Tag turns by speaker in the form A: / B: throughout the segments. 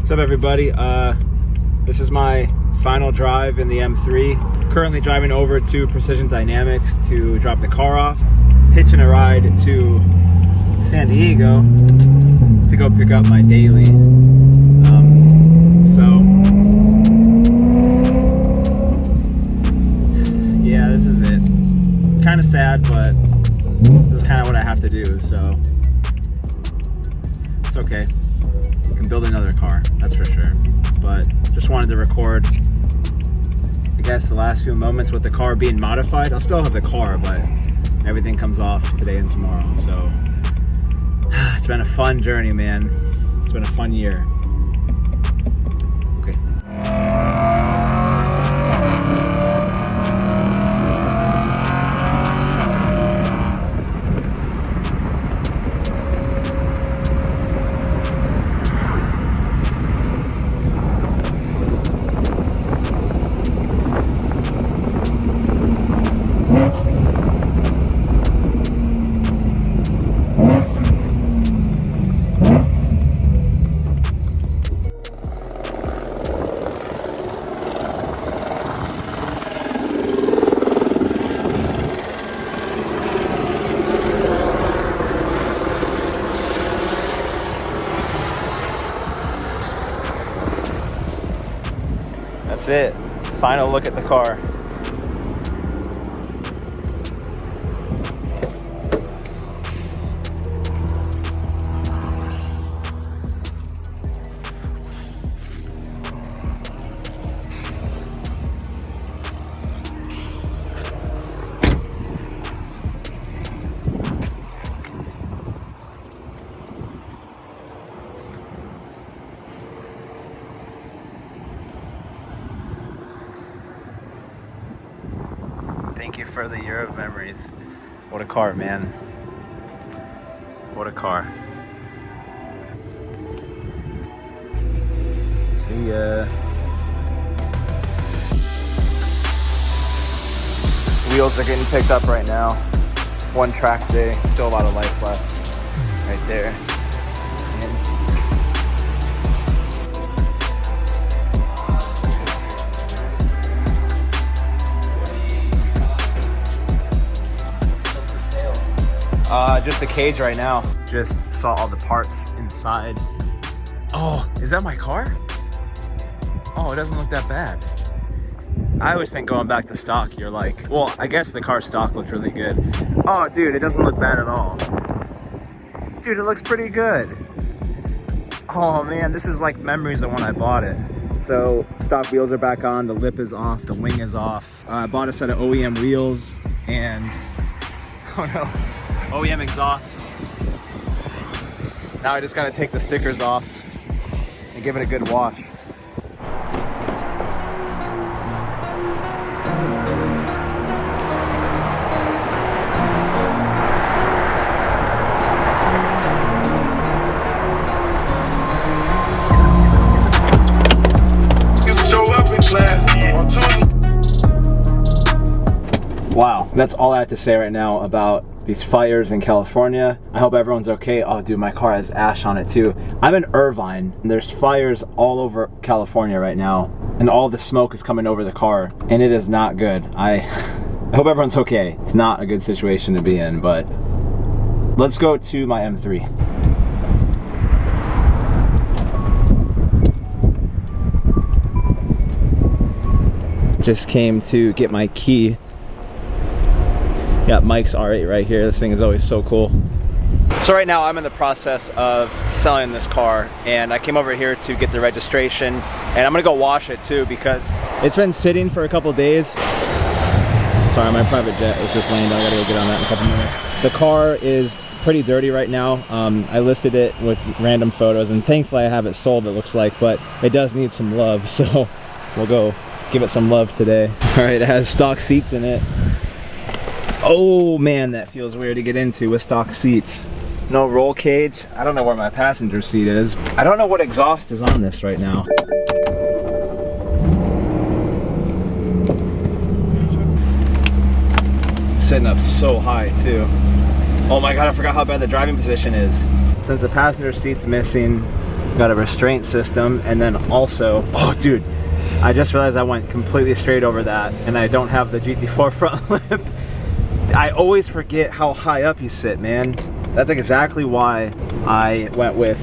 A: What's up, everybody? This is my final drive in the M3. Currently driving over to Precision Dynamics to drop the car off. Hitching a ride to San Diego to go pick up my daily. Yeah, this is it. Kind of sad, but this is kind of what I have to do, so it's okay. I can build another car, that's for sure. But just wanted to record, I guess, the last few moments with the car being modified. I'll still have the car, but everything comes off today and tomorrow. So it's been a fun journey, man. It's been a fun year. Okay. That's it. Final look at the car. Thank you for the year of memories. What a car, man. What a car. See ya. Wheels are getting picked up right now. One track day, still a lot of life left. Right there. Just the cage right now. Just saw all the parts inside. Oh, is that my car? Oh, it doesn't look that bad. I always think going back to stock, you're like, well, I guess the car stock looked really good. Oh, dude, it doesn't look bad at all. Dude, it looks pretty good. Oh man, this is like memories of when I bought it. So stock wheels are back on, the lip is off, the wing is off. I bought a set of OEM wheels and, oh no, OEM exhaust. Now I just gotta take the stickers off and give it a good wash. Wow, that's all I have to say right now about these fires in California. I hope everyone's okay. Oh dude, my car has ash on it too. I'm in Irvine and there's fires all over California right now and all the smoke is coming over the car and it is not good. I hope everyone's okay. It's not a good situation to be in, but let's go to my M3. Just came to get my key. Got Mike's R8 right here. This thing is always so cool. So right now I'm in the process of selling this car and I came over here to get the registration and I'm gonna go wash it too because it's been sitting for a couple days. Sorry, my private jet is just landing. I gotta go get on that in a couple minutes. The car is pretty dirty right now. I listed it with random photos and thankfully I have it sold, it looks like, but it does need some love, so we'll go give it some love today. All right, it has stock seats in it. Oh man, that feels weird to get into with stock seats. No roll cage. I don't know where my passenger seat is. I don't know what exhaust is on this right now. Sitting up so high too. Oh my god, I forgot how bad the driving position is. Since the passenger seat's missing, got a restraint system, and then also, oh dude, I just realized I went completely straight over that, and I don't have the GT4 front lip. I always forget how high up you sit, man. That's exactly why I went with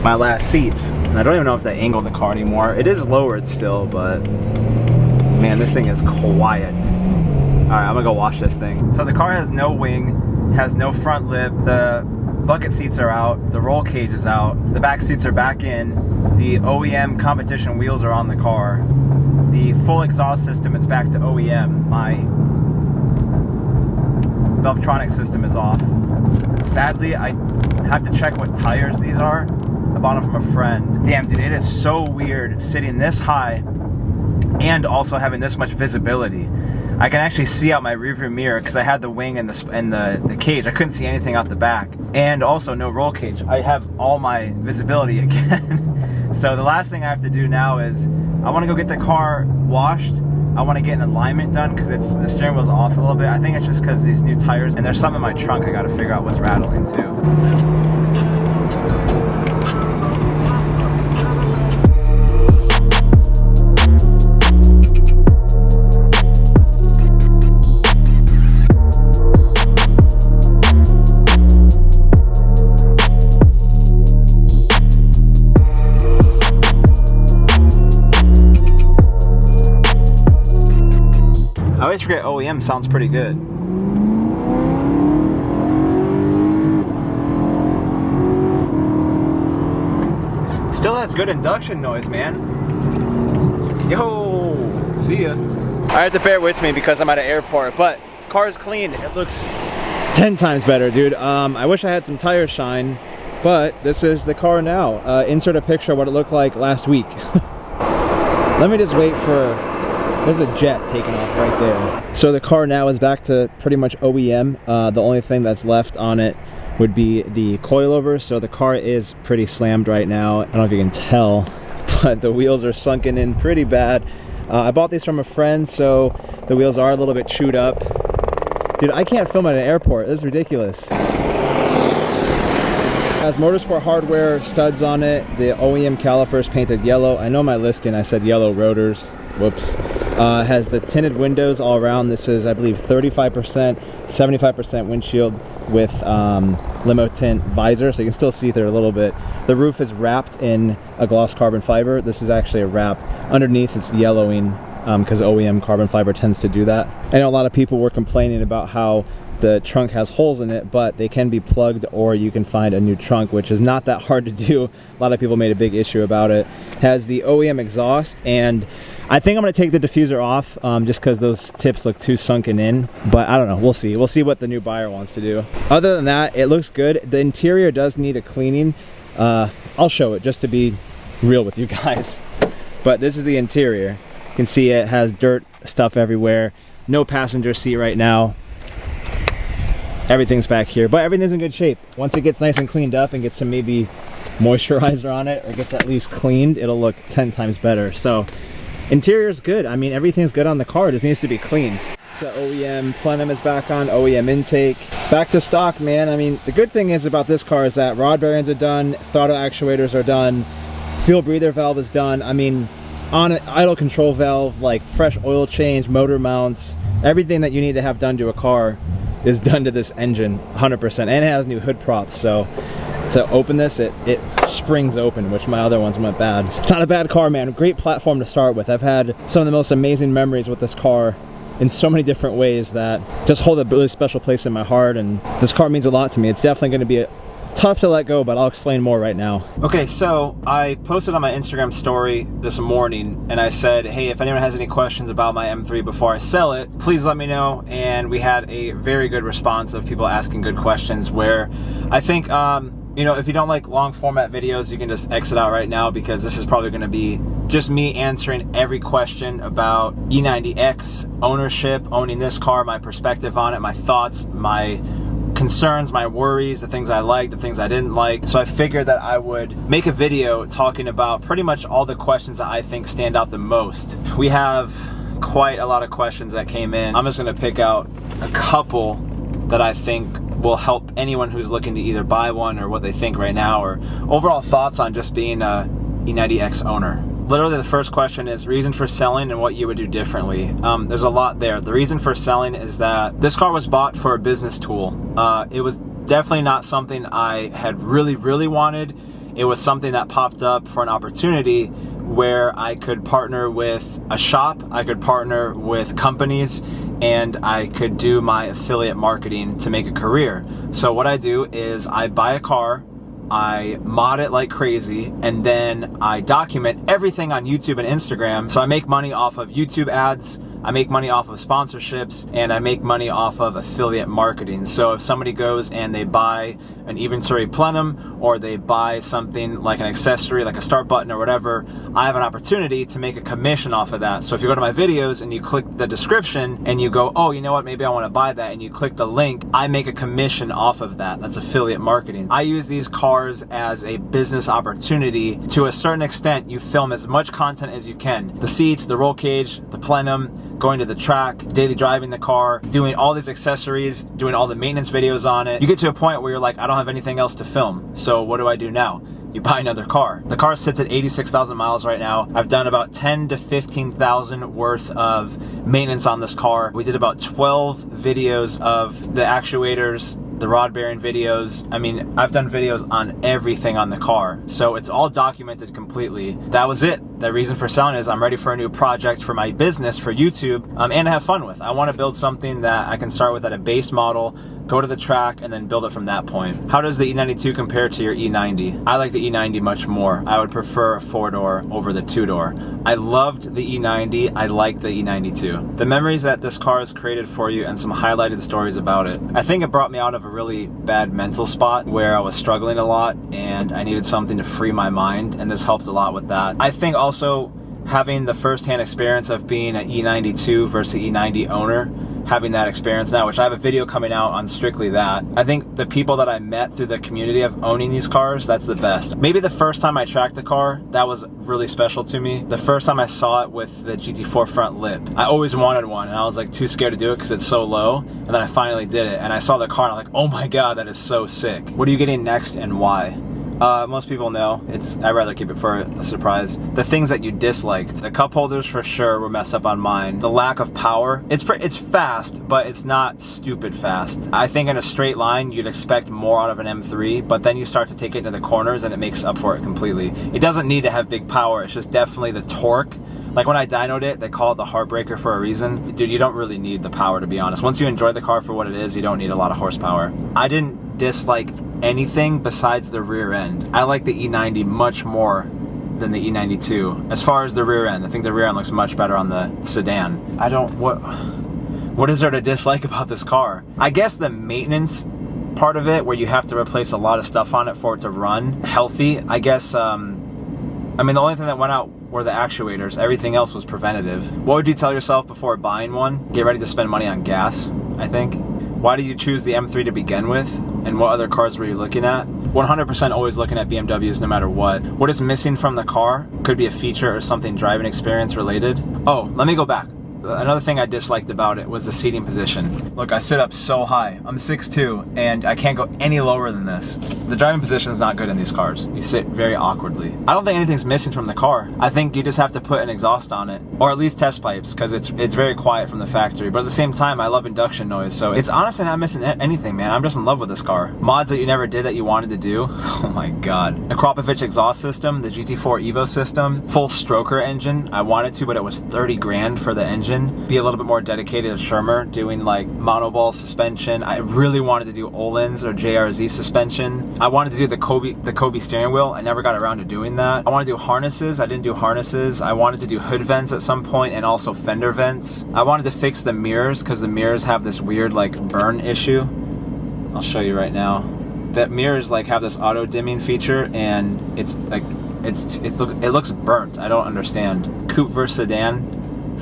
A: my last seats. And I don't even know if they angled the car anymore. It is lowered still, but man, this thing is quiet. All right, I'm gonna go wash this thing. So the car has no wing, has no front lip. The bucket seats are out. The roll cage is out. The back seats are back in. The OEM competition wheels are on the car. The full exhaust system is back to OEM. My Valvetronic system is off. Sadly, I have to check what tires these are. I bought them from a friend. Damn, dude, it is so weird sitting this high and also having this much visibility. I can actually see out my rearview mirror because I had the wing and the cage. I couldn't see anything out the back, and also no roll cage. I have all my visibility again. So the last thing I have to do now is I want to go get the car washed. I want to get an alignment done because the steering wheel's off a little bit. I think it's just because these new tires, and there's some in my trunk I got to figure out what's rattling too. I always forget OEM sounds pretty good. Still has good induction noise, man. Yo, see ya. I have to bear with me because I'm at an airport, but car is clean. It looks 10 times better, dude. I wish I had some tire shine, but this is the car now. Insert a picture of what it looked like last week. Let me just wait for... There's a jet taking off right there. So the car now is back to pretty much OEM. The only thing that's left on it would be the coilover. So the car is pretty slammed right now. I don't know if you can tell, but the wheels are sunken in pretty bad. I bought these from a friend, so the wheels are a little bit chewed up. Dude, I can't film at an airport. This is ridiculous. It has motorsport hardware studs on it. The OEM calipers painted yellow. I know my listing I said yellow rotors. Whoops. Has the tinted windows all around. This is, I believe, 35%, 75% windshield with limo tint visor, so you can still see through a little bit. The roof is wrapped in a gloss carbon fiber. This is actually a wrap. Underneath it's yellowing because OEM carbon fiber tends to do that. I know a lot of people were complaining about how the trunk has holes in it, but they can be plugged, or you can find a new trunk, which is not that hard to do. A lot of people made a big issue about it. Has the OEM exhaust, and I think I'm going to take the diffuser off just because those tips look too sunken in, but I don't know. We'll see. We'll see what the new buyer wants to do. Other than that, it looks good. The interior does need a cleaning. I'll show it just to be real with you guys. But this is the interior. You can see it has dirt stuff everywhere. No passenger seat right now. Everything's back here, but everything's in good shape. Once it gets nice and cleaned up and gets some maybe moisturizer on it, or gets at least cleaned, it'll look 10 times better. So interior's good. I mean, everything's good on the car. It just needs to be cleaned. So OEM plenum is back on, OEM intake. Back to stock, man. I mean, the good thing is about this car is that rod bearings are done, throttle actuators are done, fuel breather valve is done. I mean, on an idle control valve, like fresh oil change, motor mounts, everything that you need to have done to a car is done to this engine 100%, and it has new hood props. So to open this, it springs open, which my other ones went bad. It's not a bad car, man. Great platform to start with. I've had some of the most amazing memories with this car in so many different ways that just hold a really special place in my heart, and this car means a lot to me. It's definitely going to be tough to let go, but I'll explain more right now. Okay, so I posted on my Instagram story this morning, and I said, hey, if anyone has any questions about my M3 before I sell it, please let me know. And we had a very good response of people asking good questions, where I think you know, if you don't like long format videos, you can just exit out right now, because this is probably going to be just me answering every question about E90X, ownership, owning this car, my perspective on it, my thoughts, my concerns, my worries, the things I liked, the things I didn't like. So I figured that I would make a video talking about pretty much all the questions that I think stand out the most. We have quite a lot of questions that came in. I'm just going to pick out a couple that I think will help anyone who's looking to either buy one or what they think right now, or overall thoughts on just being a E90X owner. Literally the first question is reason for selling and what you would do differently. There's a lot there. The reason for selling is that this car was bought for a business tool. It was definitely not something I had really wanted. It was something that popped up for an opportunity where I could partner with a shop, I could partner with companies, and I could do my affiliate marketing to make a career. So what I do is I buy a car, I mod it like crazy, and then I document everything on YouTube and Instagram. So I make money off of YouTube ads, I make money off of sponsorships, and I make money off of affiliate marketing. So if somebody goes and they buy an E92 plenum, or they buy something like an accessory, like a start button or whatever, I have an opportunity to make a commission off of that. So if you go to my videos and you click the description and you go, oh, you know what, maybe I want to buy that, and you click the link, I make a commission off of that. That's affiliate marketing. I use these cars as a business opportunity. To a certain extent, you film as much content as you can. The seats, the roll cage, the plenum, going to the track, daily driving the car, doing all these accessories, doing all the maintenance videos on it. You get to a point where you're like, I don't have anything else to film, so what do I do now? You buy another car. The car sits at 86,000 miles right now. I've done about 10 to 15,000 worth of maintenance on this car. We did about 12 videos of the actuators, the rod bearing videos. I mean, I've done videos on everything on the car, so it's all documented completely. That was it. The reason for selling is I'm ready for a new project for my business, for YouTube, and to have fun with. I want to build something that I can start with at a base model, go to the track, and then build it from that point. How does the E92 compare to your E90? I like the E90 much more. I would prefer a 4-door over the 2-door. I loved the E90. I like the E92. The memories that this car has created for you and some highlighted stories about it. I think it brought me out of a really bad mental spot where I was struggling a lot and I needed something to free my mind, and this helped a lot with that. I think also having the first-hand experience of being an E92 versus E90 owner, having that experience now, which I have a video coming out on strictly that. I think the people that I met through the community of owning these cars, that's the best. Maybe the first time I tracked the car, that was really special to me. The first time I saw it with the GT4 front lip, I always wanted one, and I was like too scared to do it because it's so low, and then I finally did it, and I saw the car and I'm like, oh my god, that is so sick. What are you getting next and why? Most people know. I'd rather keep it for a surprise. The things that you disliked. The cup holders for sure were messed up on mine. The lack of power. It's fast, but it's not stupid fast. I think in a straight line, you'd expect more out of an M3, but then you start to take it into the corners and it makes up for it completely. It doesn't need to have big power. It's just definitely the torque. Like when I dynoed it, they call it the heartbreaker for a reason. Dude, you don't really need the power, to be honest. Once you enjoy the car for what it is, you don't need a lot of horsepower. I didn't dislike anything besides the rear end. I like the E90 much more than the E92. As far as the rear end, I think the rear end looks much better on the sedan. What is there to dislike about this car? I guess the maintenance part of it, where you have to replace a lot of stuff on it for it to run healthy. I guess, I mean, the only thing that went out were the actuators. Everything else was preventative. What would you tell yourself before buying one? Get ready to spend money on gas, I think. Why did you choose the M3 to begin with? And what other cars were you looking at? 100% always looking at BMWs no matter what. What is missing from the car? Could be a feature or something driving experience related. Oh, let me go back. Another thing I disliked about it was the seating position. Look, I sit up so high. I'm 6'2", and I can't go any lower than this. The driving position is not good in these cars. You sit very awkwardly. I don't think anything's missing from the car. I think you just have to put an exhaust on it, or at least test pipes, because it's very quiet from the factory. But at the same time, I love induction noise, so it's honestly not missing anything, man. I'm just in love with this car. Mods that you never did that you wanted to do, oh my god. The Krapovich exhaust system, the GT4 Evo system, full stroker engine. I wanted to, but it was 30 grand for the engine. Be a little bit more dedicated to Schirmer, doing like monoball suspension. I really wanted to do Öhlins or JRZ suspension. I wanted to do the Kobe steering wheel. I never got around to doing that. I want to do harnesses. I didn't do harnesses. I wanted to do hood vents at some point, and also fender vents. I wanted to fix the mirrors because the mirrors have this weird like burn issue. I'll show you right now. That mirrors like have this auto dimming feature, and it's like it looks burnt. I don't understand. Coupe versus sedan.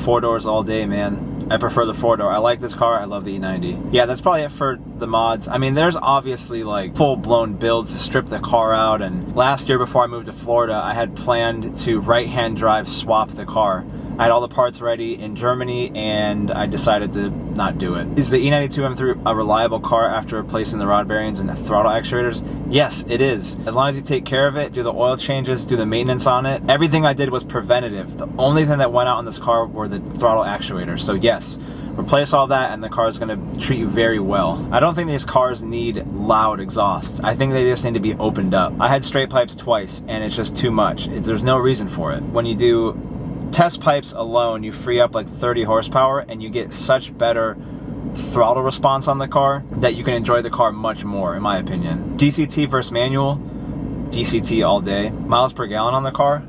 A: 4 doors all day, man. I prefer the 4-door. I like this car. I love the E90. Yeah, that's probably it for the mods. I mean, there's obviously like full-blown builds to strip the car out, and last year before I moved to Florida, I had planned to right-hand drive swap the car. I had all the parts ready in Germany, and I decided to not do it. Is the E92 M3 a reliable car after replacing the rod bearings and the throttle actuators? Yes, it is. As long as you take care of it, do the oil changes, do the maintenance on it. Everything I did was preventative. The only thing that went out on this car were the throttle actuators. So yes, replace all that and the car is going to treat you very well. I don't think these cars need loud exhaust. I think they just need to be opened up. I had straight pipes twice and it's just too much. There's no reason for it. When you do test pipes alone, you free up like 30 horsepower and you get such better throttle response on the car that you can enjoy the car much more, in my opinion. DCT versus manual, DCT all day. Miles per gallon on the car,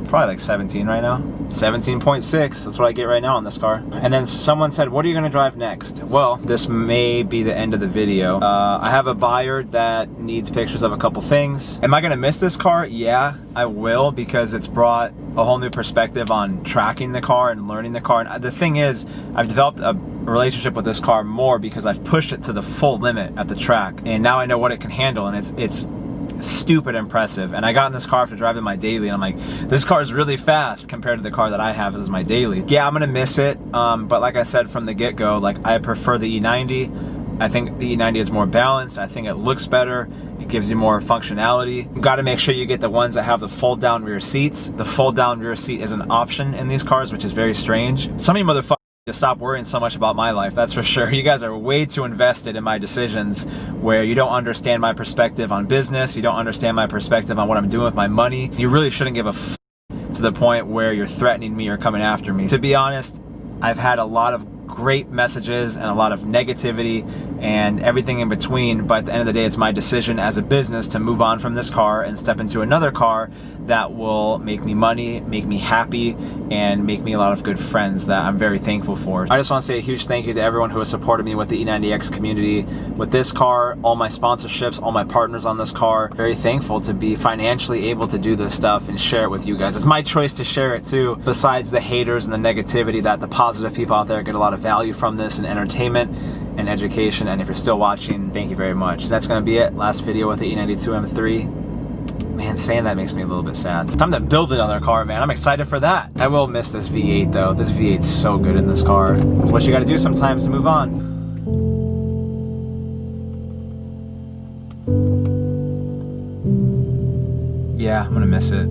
A: probably like 17 right now. 17.6, that's what I get right now on this car. And then someone said, what are you gonna drive next? Well, this may be the end of the video. I have a buyer that needs pictures of a couple things. Am I gonna miss this car? Yeah, I will, because it's brought a whole new perspective on tracking the car and learning the car. And the thing is, I've developed a relationship with this car more because I've pushed it to the full limit at the track. And now I know what it can handle, and it's stupid impressive. And I got in this car after driving my daily and I'm like, this car is really fast compared to the car that I have as my daily. Yeah, I'm gonna miss it, but like I said from the get-go, like I prefer the E90. I think the E90 is more balanced. I think it looks better. It gives you more functionality. You gotta make sure you get the ones that have the fold down rear seats. The fold down rear seat is an option in these cars, which is very strange. Some of you motherfuckers to stop worrying so much about my life, that's for sure. You guys are way too invested in my decisions, where you don't understand my perspective on business, you don't understand my perspective on what I'm doing with my money. You really shouldn't give a f to the point where you're threatening me or coming after me. To be honest, I've had a lot of great messages and a lot of negativity and everything in between, but at the end of the day, it's my decision as a business to move on from this car and step into another car that will make me money, make me happy, and make me a lot of good friends that I'm very thankful for. I just want to say a huge thank you to everyone who has supported me with the E90X community, with this car, all my sponsorships, all my partners on this car. Very thankful to be financially able to do this stuff and share it with you guys. It's my choice to share it too, besides the haters and the negativity, that the positive people out there get a lot of value from this and entertainment and education. And if you're still watching, thank you very much. That's gonna be it. Last video with the E92 M3. Man, saying that makes me a little bit sad. Time to build another car, man. I'm excited for that. I will miss this V8 though. This V8's so good in this car. It's what you gotta do sometimes to move on. Yeah, I'm gonna miss it.